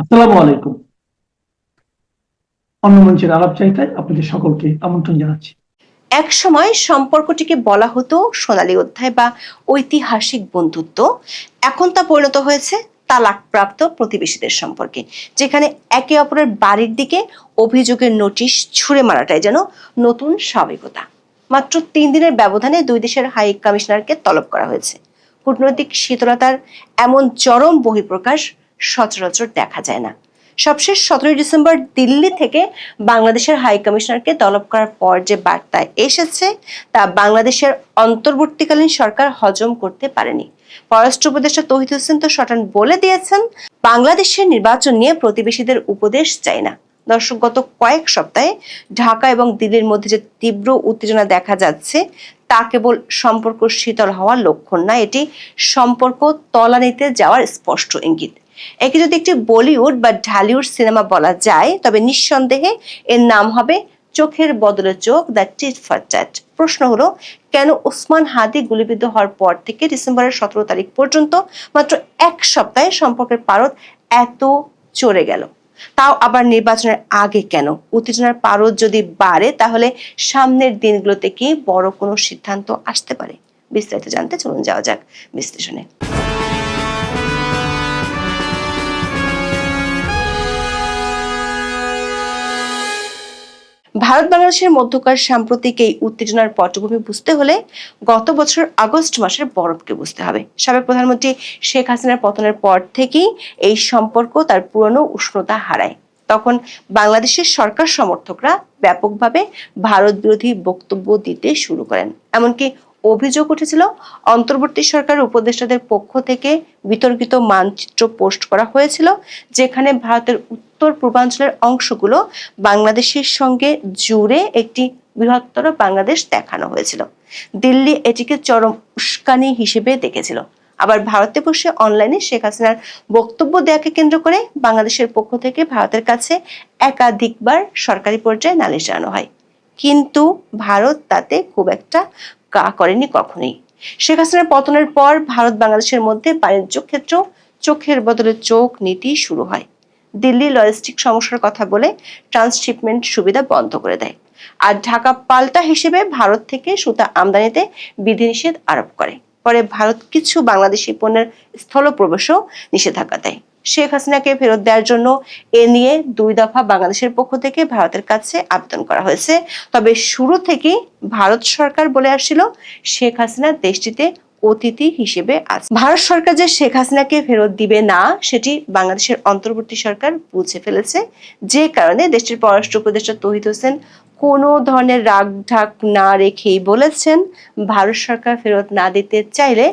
আসসালামু আলাইকুম। অন্য মঞ্চের আলাপচারিতায় আপনাদের সকলকে আমন্ত্রণ জানাচ্ছি। এক সময় সম্পর্কটিকে বলা হতো সোনালী অধ্যায় বা ঐতিহাসিক বন্ধুত্ব। এখন তা পরিণত হয়েছে তালাকপ্রাপ্ত প্রতিবেশীদের সম্পর্কে, যেখানে একে অপরের বাড়ির দিকে অভিযোগের নোটিশ ছুঁড়ে মারাটাই যেন নতুন স্বাভাবিকতা। মাত্র 3 দিনের ব্যবধানে দুই দেশের হাই কমিশনারকে তলব করা হয়েছে। কূটনৈতিক শীতলতার এমন চরম বহিঃপ্রকাশ সচরাচর দেখা যায় না। সবশেষ 17 ডিসেম্বর দিল্লি থেকে বাংলাদেশের হাই কমিশনারকে তলব করার পর যে বার্তা এসেছে তা বাংলাদেশের অন্তর্বর্তীকালীন সরকার হজম করতে পারেনি। পররাষ্ট্র উপদেষ্টা তৌহিদ হোসেন তো শটান বলে দিয়েছেন, বাংলাদেশের নির্বাচন নিয়ে প্রতিবেশীদের উপদেশ চাই না। দর্শক, গত কয়েক সপ্তাহে ঢাকা এবং দিল্লির মধ্যে যে তীব্র উত্তেজনা দেখা যাচ্ছে তা কেবল সম্পর্ক শীতল হওয়ার লক্ষণ না, এটি সম্পর্ক তলানিতে যাওয়ার স্পষ্ট ইঙ্গিত। একে যদি একটি বলিউড বা ঢালিউড সিনেমা বলা যায়, তবে নিঃসন্দেহে এর নাম হবে চোখের বদলে চোখ, দ্য টিট ফর ট্যাট। প্রশ্ন হলো, কেন ওসমান হাদি গুলিবিদ্ধ হওয়ার পর থেকে ডিসেম্বরের 17 তারিখ পর্যন্ত মাত্র এক সপ্তাহে সম্পর্কের পারদ এত চড়ে গেল? তাও আবার নির্বাচনের আগে কেন? উত্তেজনার পারদ যদি বাড়ে, তাহলে সামনের দিনগুলোতে কি বড় কোনো সিদ্ধান্ত আসতে পারে? বিস্তারিত জানতে চলুন যাওয়া যাক বিশ্লেষণে। ভারত বাংলাদেশের মধ্যকার সাম্প্রতিক এই উত্তেজনার পটভূমি বুঝতে হলে গত বছর আগস্ট মাসের বরফকে বুঝতে হবে। সাবেক প্রধানমন্ত্রী শেখ হাসিনার পতনের পর থেকেই এই সম্পর্ক তার পুরনো উষ্ণতা হারায়। তখন বাংলাদেশের সরকার সমর্থকরা ব্যাপকভাবে ভারত বিরোধী বক্তব্য দিতে শুরু করেন। এমনকি অভিযোগ উঠেছিল, অন্তর্বর্তী সরকারের উপদেষ্টাদের পক্ষ থেকে বিতর্কিত মানচিত্র পোস্ট করা হয়েছিল, যেখানে ভারতের উত্তর পূর্বাঞ্চলের অংশগুলো বাংলাদেশের সঙ্গে জুড়ে একটি বৃহত্তর বাংলাদেশ দেখানো হয়েছিল। দিল্লি এটিকে চরম উস্কানি হিসেবে দেখেছিল। আবার ভারতে বসে অনলাইনে শেখ হাসিনার বক্তব্য দেয়াকে কেন্দ্র করে বাংলাদেশের পক্ষ থেকে ভারতের কাছে একাধিকবার সরকারি পর্যায়ে নালিশ জানানো হয়, কিন্তু ভারত তাতে খুব একটা কা করেনি কখনোই। শেখ হাসিনার পতনের পর ভারত বাংলাদেশের মধ্যে বাণিজ্য ক্ষেত্র চোখের বদলে চোখ নীতি শুরু হয়। দিল্লি লজিস্টিক সমস্যার কথা বলে ট্রান্সশিপমেন্ট সুবিধা বন্ধ করে দেয়, আর ঢাকা পাল্টা হিসেবে ভারত থেকে সুতা আমদানিতে বিধিনিষেধ আরোপ করে। পরে ভারত কিছু বাংলাদেশি পণ্যের স্থল প্রবেশও নিষেধাজ্ঞা দেয়। শেখ হাসিনাকে ফেরত দেওয়ার জন্য এ নিয়ে 2 দফা বাংলাদেশের পক্ষ থেকে ভারতের কাছে আবেদন করা হয়েছে। তবে শুরু থেকেই ভারত সরকার বলে আসছিল, শেখ হাসিনা দেশটিতে অতিথি হিসেবে আছে। ভারত সরকার যে শেখ হাসিনাকে ফেরত দিবে না, সেটি বাংলাদেশের অন্তর্বর্তী সরকার বুঝে ফেলেছে, যে কারণে দেশটির পররাষ্ট্র উপদেষ্টা তৌহিদ হোসেন কোনো ধরনের রাগ ঢাক না রেখেই বলেছেন, ভারত সরকার ফেরত না দিতে চাইলে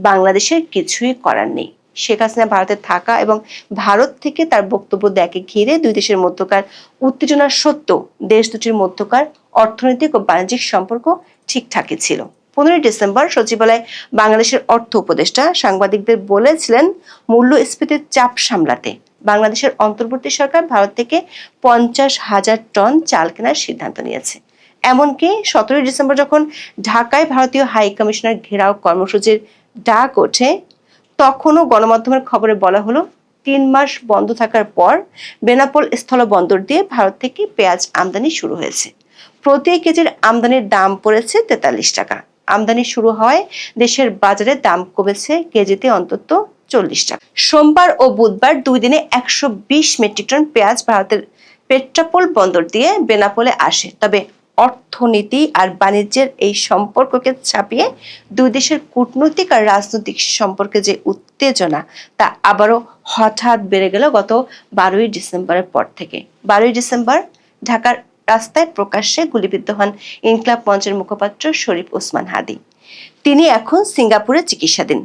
বাংলাদেশের কিছুই করার নেই। শেখ হাসিনা ভারতে থাকা এবং ভারত থেকে তার বক্তব্য দেখে ঘিরে দুই দেশের মধ্যকার উত্তেজনা সত্ত্বেও দেশ দুটির মধ্যকার অর্থনৈতিক ও বাণিজ্যিক সম্পর্ক ঠিকঠাকই ছিল। 15 ডিসেম্বর সচিবালয়ে বাংলাদেশের অর্থ উপদেষ্টা সাংবাদিকদের বলেছিলেন, মূল্যস্ফীতির চাপ সামলাতে বাংলাদেশের অন্তর্বর্তী সরকার ভারত থেকে 50,000 টন চাল কেনার সিদ্ধান্ত নিয়েছে। এমনকি 17 ডিসেম্বর যখন ঢাকায় ভারতীয় হাই কমিশনার ঘেরাও কর্মসূচির ডাক ওঠে, তখনও গণমাধ্যমের খবরে বলা হলো, 3 মাস বন্ধ থাকার পর বেনাপোল স্থলবন্দর দিয়ে ভারত থেকে পেঁয়াজ আমদানি শুরু হয়েছে। প্রতি কেজির আমদানির দাম পড়েছে 43 টাকা। আমদানি শুরু হওয়ায় দেশের বাজারে দাম কমেছে কেজিতে অন্তত 40 টাকা। সোমবার ও বুধবার 2 দিনে 120 মেট্রিক টন পেঁয়াজ ভারতের পেট্রাপোল বন্দর দিয়ে বেনাপোলে আসে। তবে অর্থনীতি আর বাণিজ্যের এই সম্পর্ককে ছাপিয়ে দুই দেশের কূটনৈতিক আর রাজনৈতিক সম্পর্কে যে উত্তেজনা, তা আবারও হঠাৎ বেড়ে গেল গত 12 ডিসেম্বরের পর থেকে। 12 ডিসেম্বর ঢাকার রাস্তায় প্রকাশ্যে গুলিবিদ্ধ হন ইনকিলাব মঞ্চের মুখপাত্র শরীফ ওসমান হাদি। তিনি এখন সিঙ্গাপুরে চিকিৎসাধীন।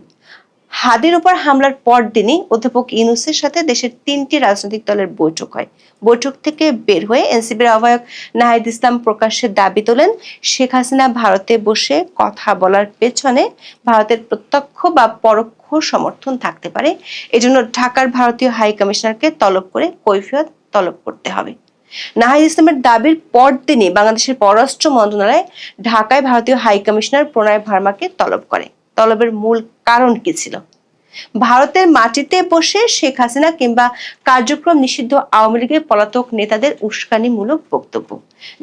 হাদির উপর হামলার পর দিনই অধ্যাপক ইউনূসের সাথে দেশের 3টি রাজনৈতিক দলের বৈঠক হয়। বৈঠক থেকে বের হয়ে এনসিপির আহ্বায়ক নাহিদ ইসলাম প্রকাশ্যে দাবি তোলেন, শেখ হাসিনা ভারতে বসে কথা বলার পেছনে ভারতের প্রত্যক্ষ বা পরোক্ষ সমর্থন থাকতে পারে। এজন্য ঢাকার ভারতীয় হাই কমিশনারকে তলব করে কৈফিয়ত তলব করতে হবে। নাহিদ ইসলামের দাবির পরদিনই বাংলাদেশের পররাষ্ট্র মন্ত্রণালয় ঢাকায় ভারতীয় হাই কমিশনার প্রণয় ভার্মাকে তলব করে। তলবের মূল কারণ কি ছিল? ভারতের মাটিতে বসে শেখ হাসিনা কিংবা কার্যক্রম নিষিদ্ধ আওয়ামী লীগের পলাতক নেতাদের উস্কানিমূলক বক্তব্য।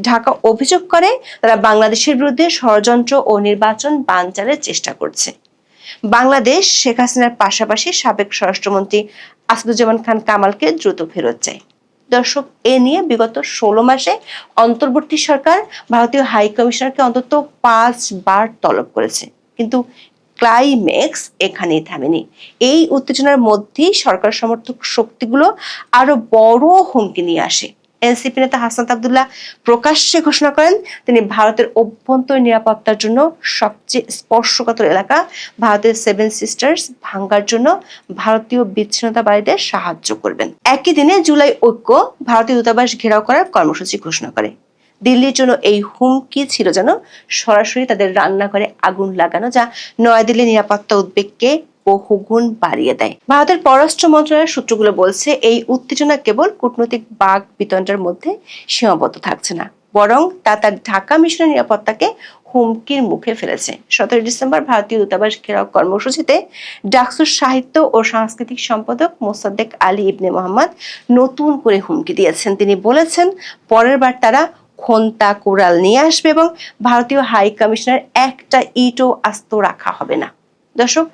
ঢাকা অভিযোগ করে তারা বাংলাদেশের বিরুদ্ধে ষড়যন্ত্র ও নির্বাচন বানচালের চেষ্টা করছে। বাংলাদেশ শেখ হাসিনার পাশাপাশি সাবেক স্বরাষ্ট্রমন্ত্রী আসাদুজ্জামান খান কামালকে দ্রুত ফেরত চায়। দর্শক, এ নিয়ে বিগত 16 মাসে অন্তর্বর্তী সরকার ভারতীয় হাই কমিশনারকে অন্তত 5 বার তলব করেছে, কিন্তু ক্লাইম্যাক্স এখানেই থামেনি। এই উত্তেজনার মধ্যেই সরকার সমর্থক শক্তিগুলো আরো বড় হুমকি নিয়ে আসে। এনসিপি নেতা হাসনাত আব্দুল্লাহ প্রকাশ্যে ঘোষণা করেন তিনি ভারতের অভ্যন্তরীণ নিরাপত্তার জন্য সবচেয়ে স্পর্শকাতর এলাকা ভারতের 7 সিস্টার্স ভাঙ্গার জন্য ভারতীয় বিচ্ছিন্নতাবাদীদের সাহায্য করবেন। একই দিনে জুলাই ঐক্য ভারতীয় দূতাবাস ঘেরাও করার কর্মসূচি ঘোষণা করে। দিল্লির জন্য এই হুমকি ছিল যেন সরাসরি তাদের রান্নাঘরে আগুন লাগানো, যা নয়াদিল্লির নিরাপত্তা উদ্বেগকে বহুগুণ বাড়িয়ে দেয়। ভারতের পররাষ্ট্র মন্ত্রণালয়ের সূত্রগুলো বলছে এই উত্তেজনা কেবল কূটনৈতিক বাক বিতণ্ডার মধ্যে সীমাবদ্ধ থাকছে না, বরং তা তার ঢাকা মিশনের নিরাপত্তাকে হুমকির মুখে ফেলেছে। 17 ডিসেম্বর ভারতীয় দূতাবাস ঘেরাও কর্মসূচিতে ডাকসুর সাহিত্য ও সাংস্কৃতিক সম্পাদক মোসাদ্দেক আলী ইবনে মোহাম্মদ নতুন করে হুমকি দিয়েছেন। তিনি বলেছেন পরের বার তারা খন্তা কোরাল নিয়ে আসবে এবং ভারতীয় হাই কমিশনার একটা ইটও আস্ত রাখা হবে না। দর্শক,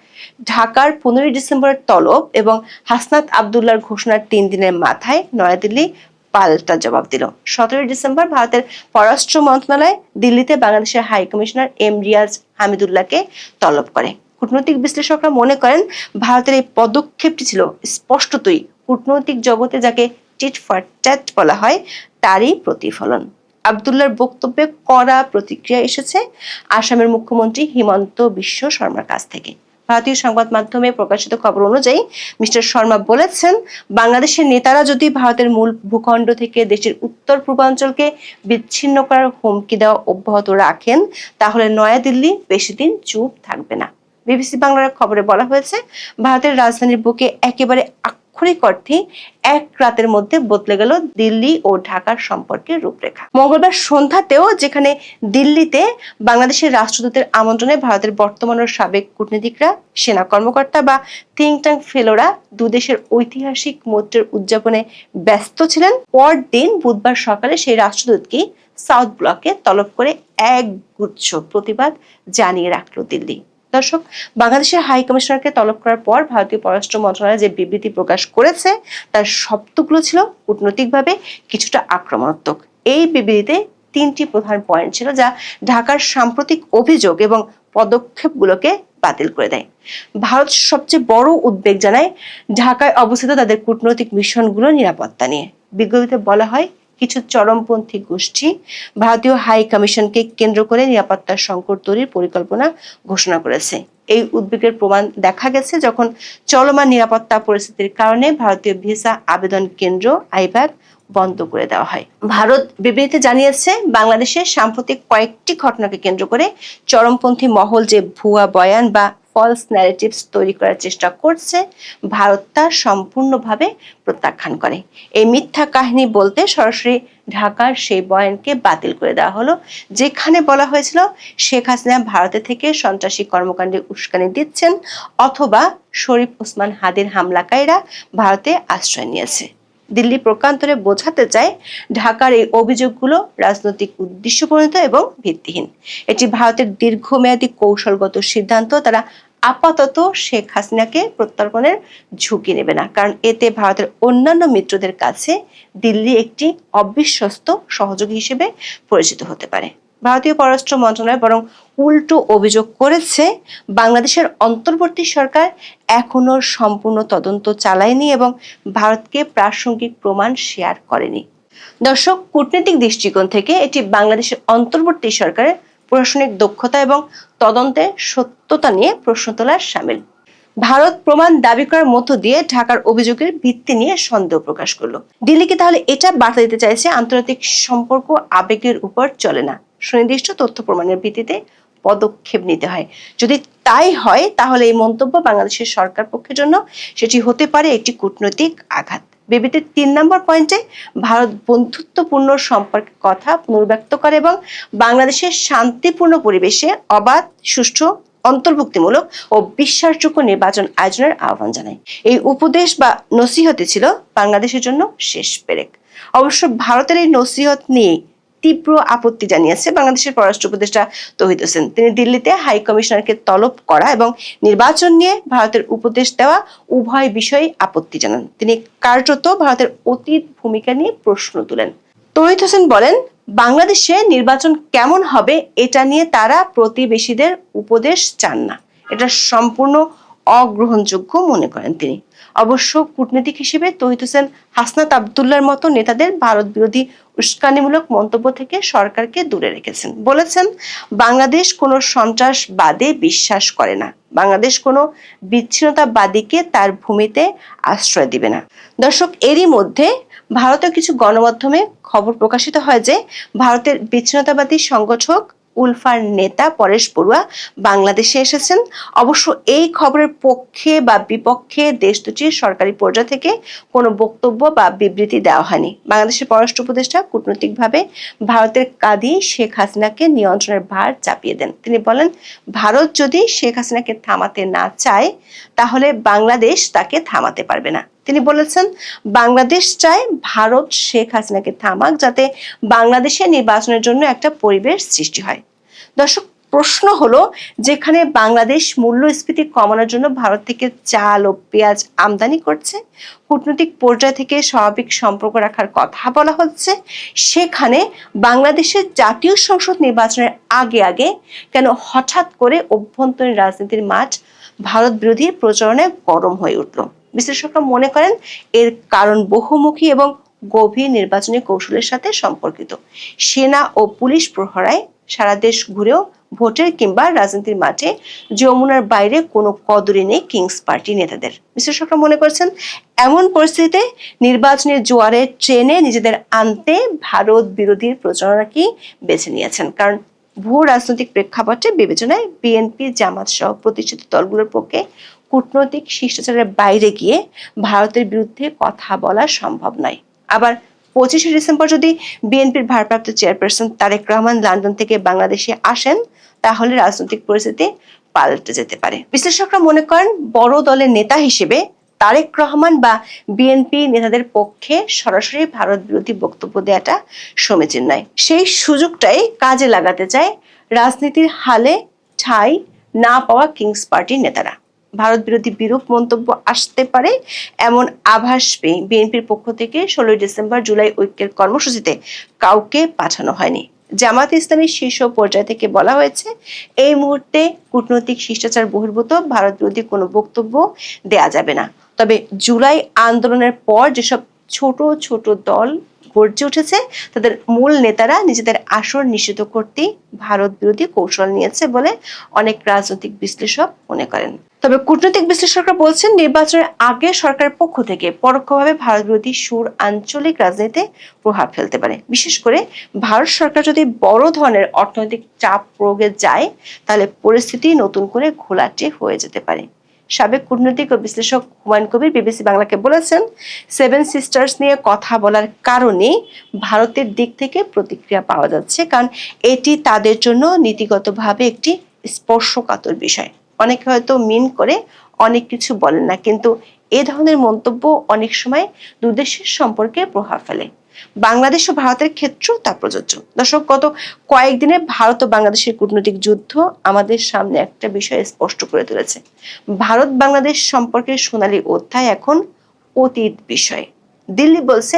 ঢাকার 15 ডিসেম্বরের তলব এবং হাসনাত আব্দুল্লাহর ঘোষণার 3 দিনের মাথায় নয়াদিল্লি পাল্টা জবাব দিল। 17 ডিসেম্বর ভারতের পররাষ্ট্র মন্ত্রণালয় দিল্লিতে বাংলাদেশের হাই কমিশনার এম রিয়াজ হামিদুল্লাহকে তলব করে। কূটনৈতিক বিশ্লেষকরা মনে করেন ভারতের এই পদক্ষেপটি ছিল স্পষ্টতই কূটনৈতিক জগতে যাকে টিট ফর ট্যাট বলা হয় তারই প্রতিফলন। আব্দুল্লাহর বক্তব্যে কড়া প্রতিক্রিয়া এসেছে আসামের মুখ্যমন্ত্রী হিমন্ত বিশ্ব শর্মার কাছ থেকে। ভারতীয় সংবাদ মাধ্যমে প্রকাশিত খবর অনুযায়ী মিস্টার শর্মা বলেছেন বাংলাদেশের নেতারা যদি ভারতের মূল ভূখণ্ড থেকে দেশের উত্তর পূর্বাঞ্চলকে বিচ্ছিন্ন করার হুমকি দেওয়া অব্যাহত রাখেন তাহলে নয়াদিল্লি বেশি দিন চুপ থাকবে না। বিবিসি বাংলার খবরে বলা হয়েছে ভারতের রাজধানীর বুকে একেবারে আক্ষরিক অর্থে এক রাতের মধ্যে বদলে গেল দিল্লি ও ঢাকার সম্পর্কের রূপরেখা। মঙ্গলবার সন্ধ্যাতেও যেখানে দিল্লিতে বাংলাদেশের রাষ্ট্রদূতের আমন্ত্রণে ভারতের বর্তমান ও সাবেক কূটনীতিকরা, সেনা কর্মকর্তা বা থিঙ্ক ট্যাঙ্ক ফেলোরা দুদেশের ঐতিহাসিক মৈত্রীর উদযাপনে ব্যস্ত ছিলেন, পরদিন বুধবার সকালে সেই রাষ্ট্রদূতকে সাউথ ব্লকে তলব করে একগুচ্ছ প্রতিবাদ জানিয়ে রাখল দিল্লি। দর্শক, বাংলাদেশের হাই কমিশনারকে তলব করার পর ভারতীয় পররাষ্ট্র মন্ত্রণালয় যে বিবৃতি প্রকাশ করেছে তার শব্দগুলো ছিল কূটনৈতিকভাবে কিছুটা আক্রমণাত্মক। এই বিবৃতিতে 3টি প্রধান পয়েন্ট ছিল যা ঢাকার সাম্প্রতিক অভিযোগ এবং পদক্ষেপগুলোকে বাতিল করে দেয়। ভারত সবচেয়ে বড় উদ্বেগ জানায় ঢাকায় অবস্থিত তাদের কূটনৈতিক মিশনগুলোর নিরাপত্তা নিয়ে। বিজ্ঞপ্তিতে বলা হয় কিছু চরমপন্থী গোষ্ঠী ভারতীয় হাই কমিশনকে কেন্দ্র করে নিরাপত্তার সংকট তৈরির পরিকল্পনা ঘোষণা করেছে। এই উদ্বেগের প্রমাণ দেখা গেছে যখন চলমান নিরাপত্তা পরিস্থিতির কারণে ভারতীয় ভিসা আবেদন কেন্দ্র আইব্যাক বন্ধ করে দেওয়া হয়। ভারত বিবৃতিতে জানিয়েছে বাংলাদেশের সাম্প্রতিক কয়েকটি ঘটনাকে কেন্দ্র করে চরমপন্থী মহল যে ভুয়া বয়ান বা ফলস ন্যারেটিভস তৈরি করার চেষ্টা করছে ভারত তা সম্পূর্ণভাবে প্রত্যাখ্যান করে। এই মিথ্যা কাহিনী বলতে সরাসরি ঢাকার সেই বয়ানকে বাতিল করে দেওয়া হলো যেখানে বলা হয়েছিল শেখ হাসিনা ভারতে থেকে সন্ত্রাসী কর্মকাণ্ডে উস্কানি দিচ্ছেন অথবা শরীফ ওসমান হাদির হামলাকারীরা ভারতে আশ্রয় নিয়েছে। দিল্লি প্রকান্তরে বোঝাতে চায় ঢাকার এই অভিযোগগুলো রাজনৈতিক উদ্দেশ্যপ্রণীত এবং ভিত্তিহীন। এটি ভারতের দীর্ঘমেয়াদী কৌশলগত সিদ্ধান্ত। তারা আপাতত শেখ হাসিনাকে প্রত্যর্পণের ঝুঁকি নেবে না, কারণ এতে ভারতের অন্যান্য মিত্রদের কাছে দিল্লি একটি অবিশ্বস্ত সহযোগী হিসেবে পরিচিত হতে পারে। ভারতীয় পররাষ্ট্র মন্ত্রণালয় বরং উল্টো অভিযোগ করেছে বাংলাদেশের অন্তর্বর্তী সরকার এখনো সম্পূর্ণ তদন্ত চালায়নি এবং ভারতকে প্রাসঙ্গিক প্রমাণ শেয়ার করেনি। দর্শক, কূটনৈতিক দৃষ্টিকোণ থেকে এটি বাংলাদেশের অন্তর্বর্তী সরকারের প্রশাসনিক দক্ষতা এবং তদন্তের সত্যতা নিয়ে প্রশ্ন তোলার শামিল। ভারত প্রমাণ দাবি করার মধ্য দিয়ে ঢাকার অভিযোগের ভিত্তি নিয়ে সন্দেহ প্রকাশ করলো। দিল্লিকে তাহলে এটা বার্তা দিতে চাইছে আন্তর্জাতিক সম্পর্ক আবেগের উপর চলে না, সুনির্দিষ্ট তথ্য প্রমাণের ভিত্তিতে পদক্ষেপ নিতে হয়। যদি তাই হয় তাহলে এই মন্তব্য বাংলাদেশের সরকার পক্ষের জন্য সেটি হতে পারে একটি কূটনৈতিক আঘাত। বিবৃতির 3 নম্বর পয়েন্টে ভারত বন্ধুত্বপূর্ণ সম্পর্কের কথা পুনর্ব্যক্ত করে এবং বাংলাদেশের শান্তিপূর্ণ পরিবেশে অবাধ, সুষ্ঠু অন্তর্ভুক্তিমূলক ও বিশ্বাসযোগ্য নির্বাচন আয়োজনের আহ্বান জানায়। এই উপদেশ বা নসিহতে ছিল বাংলাদেশের জন্য শেষ পেরেক। অবশ্য ভারতের এই নসিহত নিয়ে তীব্র আপত্তি জানিয়েছে বাংলাদেশের পররাষ্ট্র উপদেষ্টা তৌহিদ হোসেন। তিনি দিল্লিতে হাই কমিশনারকে তলব করা এবং নির্বাচন নিয়ে ভারতের উপদেশ দেওয়া উভয় বিষয়ে আপত্তি জানান। তিনি কার্যত ভারতের অতীত ভূমিকা নিয়ে প্রশ্ন তুলেন। তৌহিদ হোসেন বলেন, বাংলাদেশে নির্বাচন কেমন হবে এটা নিয়ে তারা প্রতিবেশীদের উপদেশ চান না, এটা সম্পূর্ণ অগ্রহণযোগ্য মনে করেন তিনি। অবশ্য কূটনীতিক হিসেবে তৌহিদ হোসেন হাসনাত আবদুল্লাহর মতো নেতাদের ভারত বিরোধী উস্কানিমূলক মন্তব্য থেকে সরকারকে দূরে রেখেছেন। বলেছেন, বাংলাদেশ কোনো সন্ত্রাসবাদে বিশ্বাস করে না, বাংলাদেশ কোনো বিচ্ছিন্নতাবাদীকে তার ভূমিতে আশ্রয় দিবে না। দর্শক, এরই মধ্যে ভারতের কিছু গণমাধ্যমে খবর প্রকাশিত হয় যে ভারতের বিচ্ছিন্নতাবাদী সংগঠক উলফার নেতা পরেশ বড়ুয়া বাংলাদেশে এসেছেন। অবশ্য এই খবরের পক্ষে বা বিপক্ষে দেশ দুটির সরকারি পর্যায় থেকে কোনো বক্তব্য বা বিবৃতি দেওয়া হয়নি। বাংলাদেশের পররাষ্ট্র উপদেষ্টা কূটনৈতিকভাবে ভারতের কাঁধে শেখ হাসিনাকে নিয়ন্ত্রণের ভার চাপিয়ে দেন। তিনি বলেন, ভারত যদি শেখ হাসিনাকে থামাতে না চায় তাহলে বাংলাদেশ তাকে থামাতে পারবে না। তিনি বলেছেন, বাংলাদেশ চায় ভারত শেখ হাসিনাকে থামাক, যাতে বাংলাদেশে নির্বাচনের জন্য একটা পরিবেশ সৃষ্টি হয়। দর্শক, প্রশ্ন হলো, যেখানে বাংলাদেশ মূল্যস্ফীতি কমানোর জন্য ভারত থেকে চাল ও পেঁয়াজ আমদানি করছে, কূটনৈতিক পর্যায় থেকে স্বাভাবিক সম্পর্ক রাখার কথা বলা হচ্ছে, সেখানে বাংলাদেশের জাতীয় সংসদ নির্বাচনের আগে আগে কেন হঠাৎ করে অভ্যন্তরীণ রাজনীতির মাঠ ভারত বিরোধী প্রচারণায় গরম হয়ে উঠল? বিশ্লেষকরা মনে করেন এর কারণ বহুমুখী এবং গভীর নির্বাচনী কৌশলের সাথে সম্পর্কিত। সেনা ও পুলিশ প্রহরায় সারা দেশ ঘুরেও ভোটের কিংবা রাজনীতির মাঠে যমুনার বাইরে কোনো কদরই নেই কিংস পার্টি নেতাদের। বিশ্লেষকরা মনে করছেন, এমন পরিস্থিতিতে নির্বাচনী জোয়ারের ট্রেনে নিজেদের আনতে ভারত বিরোধী প্রচারণাকেই বেছে নিয়েছেন। কারণ ভূ রাজনৈতিক প্রেক্ষাপটে বিবেচনায় বিএনপি, জামাত সহ প্রতিষ্ঠিত দলগুলোর পক্ষে কূটনৈতিক শিষ্টাচারের বাইরে গিয়ে ভারতের বিরুদ্ধে কথা বলা সম্ভব নয়। আবার 25শে ডিসেম্বর যদি বিএনপির ভারপ্রাপ্ত চেয়ারপারসন তারেক রহমান লন্ডন থেকে বাংলাদেশে আসেন, তাহলে রাজনৈতিক পরিস্থিতি পাল্টে যেতে পারে। বিশ্লেষকরা মনে করেন, বড় দলের নেতা হিসেবে তারেক রহমান বা বিএনপি নেতাদের পক্ষে সরাসরি ভারত বিরোধী বক্তব্য দেওয়াটা সমীচীন নয়। সেই সুযোগটাই কাজে লাগাতে চায় রাজনীতির হালে ঠাঁই না পাওয়া কিংস পার্টির নেতারা। ভারত বিরোধী বিরূপ মন্তব্য আসতে পারে এমন আভাস পেয়ে বিএনপির পক্ষ থেকে 16 ডিসেম্বর জুলাই ঐক্যের কর্মসূচিতে কাউকে পাঠানো হয়নি। জামাত ইসলামীর শীর্ষ পর্যায় থেকে বলা হয়েছে, এই মুহূর্তে কূটনৈতিক শিষ্টাচার বহির্ভূত ভারত বিরোধী কোনো বক্তব্য দেয়া যাবে না। তবে জুলাই আন্দোলনের পর যেসব ছোট ছোট দল গর্জে উঠেছে, তাদের মূল নেতারা নিজেদের আসর নিষিদ্ধ করতে ভারত বিরোধী কৌশল নিয়েছে বলে অনেক রাজনৈতিক বিশ্লেষক মনে করেন। তবে কূটনৈতিক বিশ্লেষকরা বলছেন, নির্বাচনের আগে সরকারের পক্ষ থেকে পরোক্ষভাবে ভারত বিরোধী সুর আঞ্চলিক রাজনীতিতে প্রভাব ফেলতে পারে। বিশেষ করে ভারত সরকার যদি বড় ধরনের অর্থনৈতিক চাপ প্রয়োগে যায়, তাহলে পরিস্থিতি নতুন করে ঘোলাটে হয়ে যেতে পারে। সাবেক কূটনৈতিক ও বিশ্লেষক হুমায়ুন কবির বিবিসি বাংলাকে বলেছেন, 7 সিস্টার্স নিয়ে কথা বলার কারণে ভারতের দিক থেকে প্রতিক্রিয়া পাওয়া যাচ্ছে, কারণ এটি তাদের জন্য নীতিগতভাবে একটি স্পর্শকাতর বিষয়। অনেকে হয়তো মিন করে অনেক কিছু বলেন না, কিন্তু এ ধরনের মন্তব্য অনেক সময় দুই দেশের সম্পর্কে প্রভাব ফেলে। বাংলাদেশ ও ভারতের ক্ষেত্রেও তা প্রযোজ্য। দর্শক, গত কয়েকদিনে ভারত ও বাংলাদেশের কূটনৈতিক যুদ্ধ আমাদের সামনে একটা বিষয় স্পষ্ট করে তুলেছে। ভারত বাংলাদেশ সম্পর্কের সোনালী অধ্যায় এখন অতীত বিষয়। দিল্লি বলছে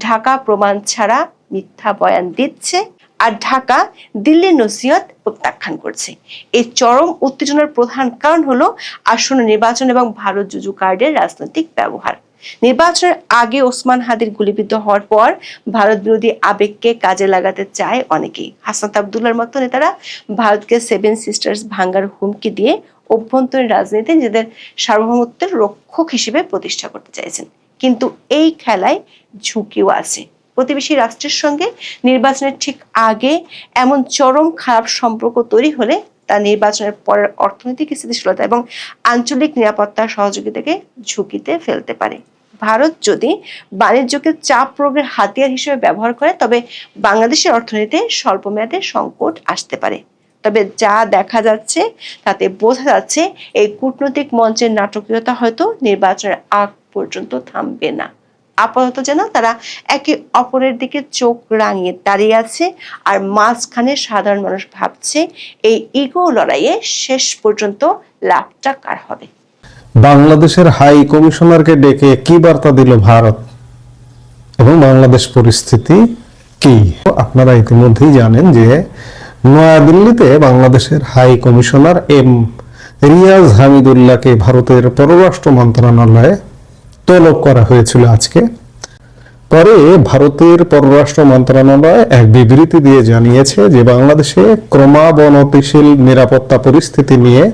ঢাকা প্রমাণ ছাড়া মিথ্যা বয়ান দিচ্ছে, আর ঢাকা দিল্লির নসিহত প্রত্যাখ্যান করছে। এই চরম উত্তেজনার প্রধান কারণ হলো আসন্ন নির্বাচন এবং ভারত জুজু কার্ডের রাজনৈতিক ব্যবহার। নির্বাচনের আগে ওসমান হাদির গুলিবিদ্ধ হওয়ার পর ভারত বিরোধী আবেগকে কাজে লাগাতে চায় অনেকেই। হাসনাত আবদুল্লাহর মতো নেতারা ভারতকে 7 সিস্টার্স ভাঙ্গার হুমকি দিয়ে অভ্যন্তরীণ রাজনীতিতে নিজেদের সার্বভৌমত্বের রক্ষক হিসেবে প্রতিষ্ঠা করতে চাইছেন। কিন্তু এই খেলায় ঝুঁকিও আছে। প্রতিবেশী রাষ্ট্রের সঙ্গে নির্বাচনের ঠিক আগে এমন চরম খারাপ সম্পর্ক তৈরি হলে তা নির্বাচনের পরের অর্থনৈতিক স্থিতিশীলতা এবং আঞ্চলিক নিরাপত্তা সহযোগিতাকে ঝুঁকিতে ফেলতে পারে। ভারত যদি বাণিজ্যকে চাপ প্রয়োগের হাতিয়ার হিসেবে ব্যবহার করে, তবে বাংলাদেশের অর্থনীতিতে স্বল্পমেয়াদে সংকট আসতে পারে। তবে যা দেখা যাচ্ছে তাতে বোঝা যাচ্ছে এই কূটনৈতিক মঞ্চের নাটকীয়তা হয়তো নির্বাচনের আগ পর্যন্ত থামবে না। আপাতত যেন তারা একে অপরের দিকে চোখ রাঙিয়ে দাঁড়িয়ে আছে, আর মাঝখানে সাধারণ মানুষ ভাবছে এই ইগো লড়াইয়ে শেষ পর্যন্ত লাভটা কার হবে। বাংলাদেশের হাই কমিশনারকে ডেকে কি বার্তা দিল ভারত এবং বাংলাদেশ পরিস্থিতি কি? আপনারা ইতিমধ্যেই জানেন যে নয়াদিল্লিতে বাংলাদেশের হাই কমিশনার রিয়াজ হামিদুল্লাহকে ভারতের পররাষ্ট্র মন্ত্রণালয়ে তলব করা হয়েছিল আজকে। পরে ভারতের পররাষ্ট্র মন্ত্রণালয় এক বিবৃতি দিয়ে জানিয়েছে যে বাংলাদেশে ক্রমাবনতিশীল নিরাপত্তা পরিস্থিতি নিয়ে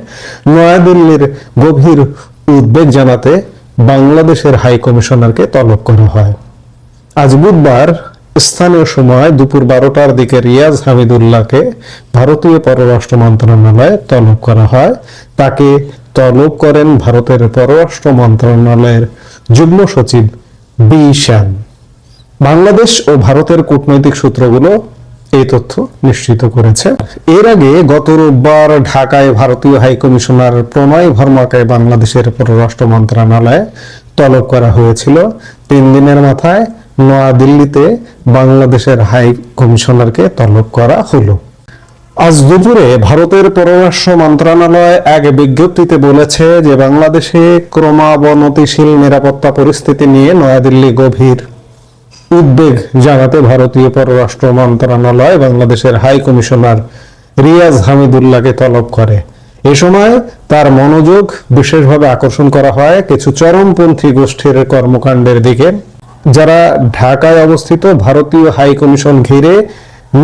নয়াদিল্লির গভীর উদ্বেগ জানাতে বাংলাদেশের হাই কমিশনারকে তলব করা হয়। আজ বুধবার স্থানীয় সময় দুপুর 12টার দিকে রিয়াজ হামিদুল্লাহকে ভারতীয় পররাষ্ট্র মন্ত্রণালয়ে তলব করা হয়। তাকে তলব করেন ভারতের পররাষ্ট্র মন্ত্রণালয়ের যুগ্ম সচিব বি শ্যাম। বাংলাদেশ ও ভারতের কূটনৈতিক সূত্রগুলো এই তথ্য নিশ্চিত করেছে। এর আগে গত রোববার ঢাকায় ভারতীয় হাই কমিশনার প্রণয় ভার্মাকে বাংলাদেশের পররাষ্ট্র মন্ত্রণালয়ে তলব করা হয়েছিল। 3 দিনের মাথায় নয়াদিল্লিতে বাংলাদেশের হাই কমিশনারকে তলব করা হলো। আজ দুপুরে ভারতের পররাষ্ট্র মন্ত্রণালয় এক বিজ্ঞপ্তিতে বলেছে যে বাংলাদেশে ক্রমাবনতিশীল নিরাপত্তা পরিস্থিতি নিয়ে নয়াদিল্লি গভীর উদ্বেগ জানাতে ভারতীয় পররাষ্ট্র মন্ত্রণালয় বাংলাদেশের হাই কমিশনার রিয়াজ হামিদুল্লাহকে তলব করে। এ সময় তার মনোযোগ বিশেষভাবে আকর্ষণ করা হয় কিছু চরমপন্থী গোষ্ঠীর কর্মকাণ্ডের দিকে, যারা ঢাকায় অবস্থিত ভারতীয় হাই কমিশন ঘিরে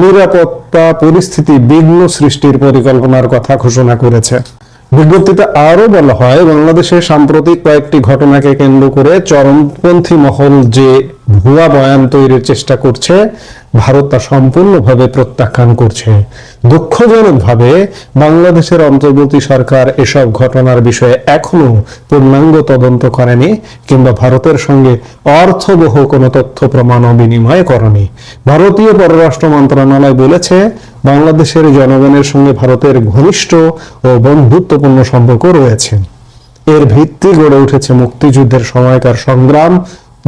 নিরাপত্তা পরিস্থিতি বিঘ্ন সৃষ্টির পরিকল্পনার কথা ঘোষণা করেছে। বিজ্ঞপ্তিতে আরো বলা হয়, বাংলাদেশের সাম্প্রতিক কয়েকটি ঘটনাকে কেন্দ্র করে চরমপন্থী মহল যে ভুয়া বয়ান তৈরির চেষ্টা করছে, ভারত তা সম্পূর্ণভাবে প্রত্যাখ্যান করছে। দুঃখজনকভাবে বাংলাদেশের অন্তর্বর্তী সরকার এসব ঘটনার বিষয়ে এখনো পূর্ণাঙ্গ তদন্ত করেনি কিংবা ভারতের সঙ্গে অর্থবহ কোনো তথ্য প্রমাণ বিনিময় করেনি। ভারতীয় পররাষ্ট্র মন্ত্রণালয় বলেছে, বাংলাদেশের জনগণের সঙ্গে ভারতের ঘনিষ্ঠ ও বন্ধুত্বপূর্ণ সম্পর্ক রয়েছে। এর ভিত্তি গড়ে উঠেছে মুক্তিযুদ্ধের সময়কার সংগ্রাম,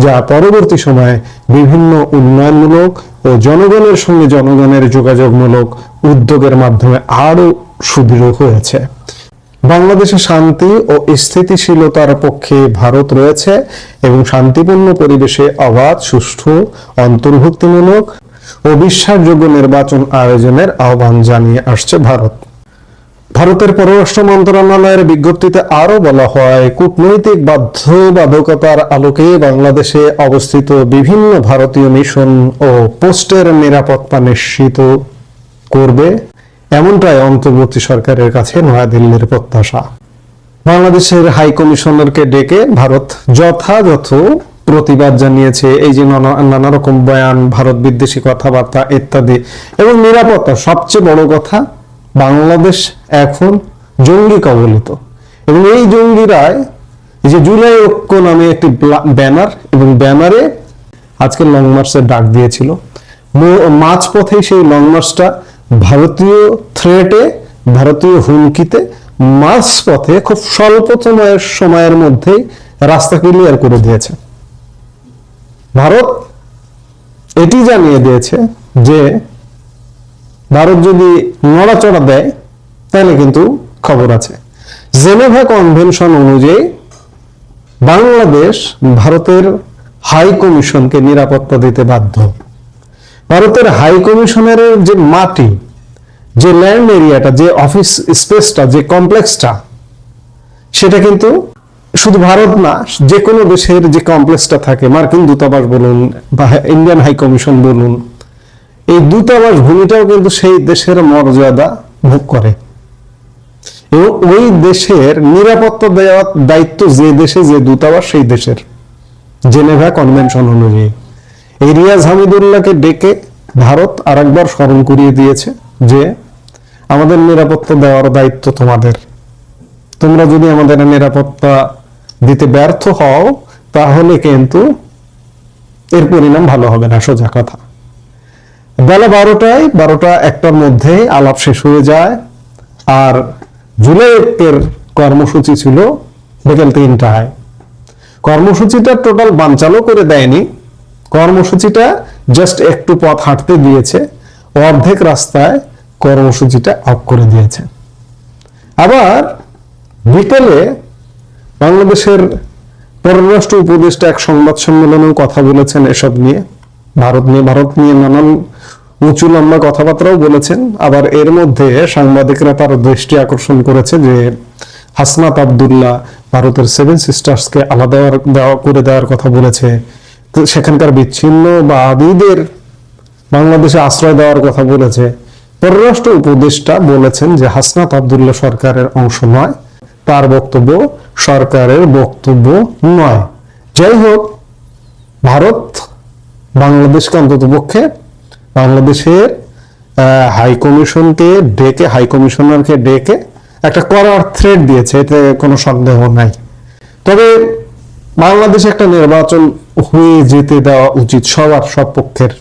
যা পরবর্তী সময়ে বিভিন্ন উন্নয়নমূলক ও জনগণের সঙ্গে জনগণের যোগাযোগমূলক উদ্যোগের মাধ্যমে আরো সুদৃঢ় হয়েছে। বাংলাদেশে শান্তি ও স্থিতিশীলতার পক্ষে ভারত রয়েছে এবং শান্তিপূর্ণ পরিবেশে অবাধ, সুষ্ঠু, অন্তর্ভুক্তিমূলক ও বিশ্বাসযোগ্য নির্বাচন আয়োজনের আহ্বান জানিয়ে আসছে ভারত। ভারতের পররাষ্ট্র মন্ত্রণালয়ের বিজ্ঞপ্তিতে আরো বলা হয়, কূটনৈতিক বাধ্যবাধকতার আলোকে বাংলাদেশে অবস্থিত বিভিন্ন ভারতীয় মিশন ও পোস্টের নিরাপত্তা নিশ্চিত করবে, এমনটাই অন্তর্বর্তী সরকারের কাছে নয়াদিল্লির প্রত্যাশা। বাংলাদেশের হাই কমিশনারকে ডেকে ভারত যথাযথ প্রতিবাদ জানিয়েছে। এই যে নানা রকম বয়ান, ভারত বিদ্বেষী কথাবার্তা ইত্যাদি, এবং নিরাপত্তা, সবচেয়ে বড় কথা, বাংলাদেশ এখন জঙ্গি কবলিত এবং এই জঙ্গিরাই যে জুলাই ঐক্য নামে একটি ব্যানার, এবং ব্যানারে আজকে লং মার্চের ডাক দিয়েছিল। মাঝপথেই সেই লং মার্চটা ভারতীয় থ্রেটে, ভারতীয় হুমকিতে মাঝপথে খুব স্বল্প সময়ের মধ্যেই রাস্তা ক্লিয়ার করে দিয়েছে। ভারত এটি জানিয়ে দিয়েছে যে ভারত যদি নড়াচড়া দেয় তাহলে কিন্তু খবর আছে। জেনেভা কনভেনশন অনুযায়ী বাংলাদেশ ভারতের হাই কমিশনকে নিরাপত্তা দিতে বাধ্য। ভারতের হাই কমিশনের যে মাটি, যে ল্যান্ড এরিয়াটা, যে অফিস স্পেসটা, যে কমপ্লেক্সটা, সেটা কিন্তু শুধু ভারত না, যে কোনো দেশের যে কমপ্লেক্সটা থাকে, মার্কিন দূতাবাস বলুন বা ইন্ডিয়ান হাই কমিশন বলুন, এই দূতাবাস ভূমিটাও কিন্তু সেই দেশের মর্যাদা ভোগ করে এবং ওই দেশের নিরাপত্তা দেওয়ার দায়িত্ব যে দেশে যে দূতাবাস, সেই দেশের, জেনেভা কনভেনশন অনুযায়ী। এই রিয়াজ হামিদুল্লাহকে ডেকে ভারত আরেকবার স্মরণ করিয়ে দিয়েছে যে আমাদের নিরাপত্তা দেওয়ার দায়িত্ব তোমাদের। তোমরা যদি আমাদের নিরাপত্তা দিতে ব্যর্থ হও তাহলে কিন্তু এর পরিণাম ভালো হবে না, সোজা কথা। বেলা 12টার মধ্যে আলাপ শেষ হয়ে যায়। আর জুলাই 1 কর্মসূচি ছিল বিকেল 3টায়। কর্মসূচিটা টোটাল বানচালও করে দেয়নি, কর্মসূচিটা জাস্ট একটু পথ হাঁটতে দিয়েছে, অর্ধেক রাস্তায় কর্মসূচিটা অফ করে দিয়েছে। আবার বিকেলে বাংলাদেশের পররাষ্ট্র উপদেষ্টা এক সংবাদ সম্মেলনেও কথা বলেছেন এসব নিয়ে, ভারত নিয়ে নানান উঁচু লম্বা কথাবার্তাও বলেছেন। আবার এর মধ্যে সাংবাদিকরা তার দৃষ্টি আকর্ষণ করেছে যে হাসনাত আব্দুল্লাহ ভারতের 7 সিস্টার্সকে আলাদা করে দেওয়ার কথা বলেছে, তো সেখানকার বিচ্ছিন্নবাদীদের বাংলাদেশে আশ্রয় দেওয়ার কথা বলেছে। পররাষ্ট্র উপদেষ্টা বলেছেন যে হাসনাত আব্দুল্লাহ সরকারের অংশ নয়, তার বক্তব্য সরকারের বক্তব্য নয়। যাই হোক, ভারত বাংলাদেশকে অন্ততপক্ষে বাংলাদেশের হাই কমিশনারকে ডেকে একটা করার থ্রেট দিয়েছে, এতে কোনো সন্দেহ নাই। তবে বাংলাদেশে একটা নির্বাচন হয়ে যেতে দেওয়া উচিত সব পক্ষের,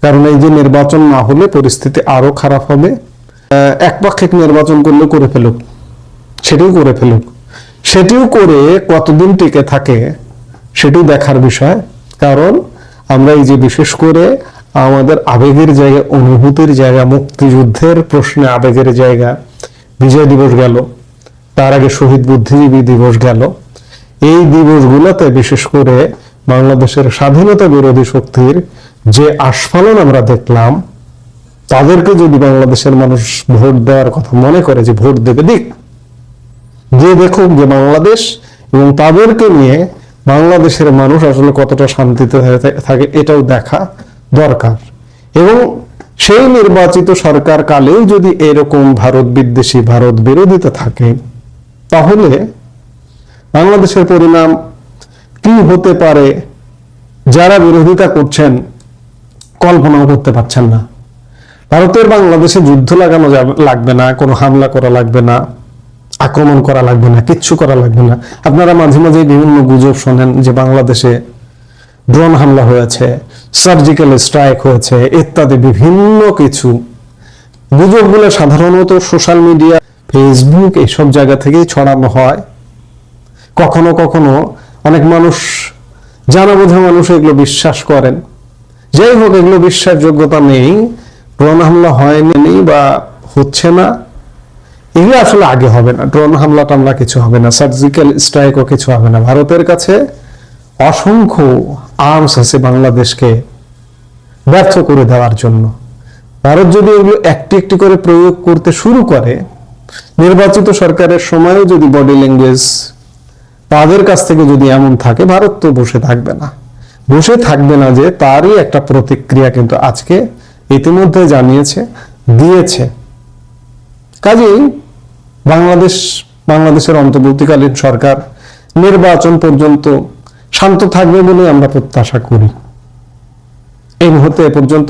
কারণ এই যে নির্বাচন না হলে পরিস্থিতি আরো খারাপ হবে। একপাক্ষিক নির্বাচন করলে করে ফেলুক, সেটিও করে কতদিন টিকে থাকে সেটিও দেখার বিষয়। কারণ আমরা এই যে বিশেষ করে আমাদের আবেগের জায়গা, অনুভূতির জায়গা, মুক্তিযুদ্ধের প্রশ্নে আবেগের জায়গা, বিজয় দিবস গেল, তার আগে শহীদ বুদ্ধিজীবী দিবস গেল, এই দিবসগুলোতে বিশেষ করে বাংলাদেশের স্বাধীনতা বিরোধী শক্তির যে আস্ফালন আমরা দেখলাম, তাদেরকে যদি বাংলাদেশের মানুষ ভোট দেওয়ার কথা মনে করে, যে ভোট দেবে দিক, যে দেখুক যে বাংলাদেশ এবং তাদেরকে নিয়ে বাংলাদেশের মানুষ আসলে কতটা শান্তিতে থাকে, এটাও দেখা দরকার। এবং সেই নির্বাচিত সরকার কালেও যদি এরকম ভারত বিদ্বেষী, ভারত বিরোধিতা থাকে, তাহলে বাংলাদেশের পরিণাম কি হতে পারে যারা বিরোধিতা করছেন কল্পনাও করতে পারছেন না। ভারতের বাংলাদেশে যুদ্ধ লাগানো লাগবে না, কোনো হামলা করা লাগবে না, আক্রমণ করা লাগবে না, কিচ্ছু করা লাগবে না। আপনারা মাঝে মাঝে বিভিন্ন গুজব শোনেন যে বাংলাদেশে ড্রোন হামলা হয়েছে, সার্জিক্যাল স্ট্রাইক হয়েছে, ইত্যাদি বিভিন্ন কিছু গুজবগুলো সাধারণত সোশ্যাল মিডিয়া, ফেসবুক এইসব জায়গা থেকেই ছড়ানো হয়। কখনো কখনো অনেক মানুষ, জানা বোঝা মানুষ এগুলো বিশ্বাস করেন। যাই হোক, এগুলো বিশ্বাসযোগ্যতা নেই, ড্রোন হামলা হয়নি বা হচ্ছে না, এগুলো আসলে আগে হবে না। ড্রোন হামলা টামলা কিছু হবে না, সার্জিক্যাল স্ট্রাইকও কিছু হবে না। ভারতের কাছে অসংখ্য আর্মস আছে বাংলাদেশকে ব্যর্থ করে দেওয়ার জন্য। ভারত যদি এগুলো একটি একটি করে প্রয়োগ করতে শুরু করে, নির্বাচিত সরকারের সময়ও যদি বডি ল্যাঙ্গুয়েজ তাদের কাছ থেকে যদি এমন থাকে, ভারত তো বসে থাকবে না যে তারই একটা প্রতিক্রিয়া কিন্তু আজকে ইতিমধ্যে দিয়েছে। কাজেই বাংলাদেশের অন্তর্বর্তীকালীন সরকার নির্বাচন পর্যন্ত শান্ত থাকবে বলে আমরা প্রত্যাশা করি। এই মুহূর্তে এ পর্যন্ত।